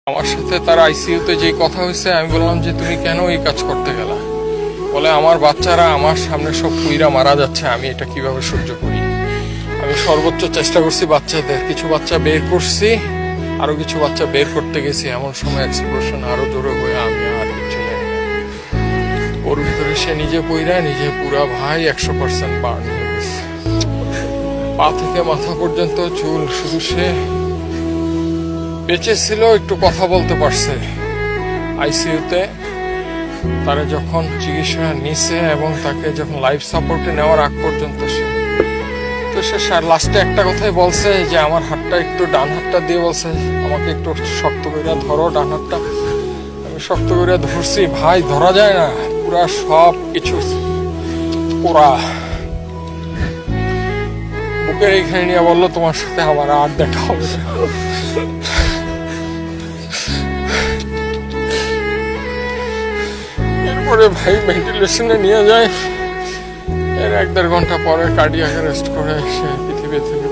আমার সাথে তার আইসিইউতে যে কথা হয়েছে, আমি বললাম যে তুমি কেন এই কাজ করতে গেলা? বলে আমার বাচ্চারা আমার সামনে সব পুইরা মারা যাচ্ছে, আমি এটা কিভাবে সহ্য করি। আমি সর্বোচ্চ চেষ্টা করছি বাচ্চাদের, কিছু বাচ্চা বের করছি, আরো কিছু বাচ্চা বের করতে গেছি, এমন সময় এক্সপ্লোশন আরো জোরে হয়ে আমি আর কিছু জানি না। ওর ভিতরে সে নিজে পইরা নিজে পুরা ভাই 100% বার্ন হয়ে গেছে, পা থেকে মাথা পর্যন্ত চুল। শুধু সে বেঁচে ছিল, একটু কথা বলতে পারছে আইসিইউতে। তারা যখন চিকিৎসা নিছে এবং তাকে যখন লাইফ সাপোর্টে নেওয়ার আগ পর্যন্ত সে লাস্টে একটা কথাই বলছে যে আমার হাতটা একটু, ডান হাতটা দিয়ে বলছে আমাকে একটু শক্ত করে ধরো ডান হাতটা। আমি শক্ত করে ধরছি, ভাই ধরা যায় না, পুরা সব কিছু পুরা বুকের এইখানে নিয়ে বললো তোমার সাথে আমার আর দেখা হবে না। এরপরে ভাই ভেন্টিলেশনে নিয়ে যায়, এর 1-1.5 ঘন্টা পরে কার্ডিয়াক অ্যারেস্ট করে সে পৃথিবী থেকে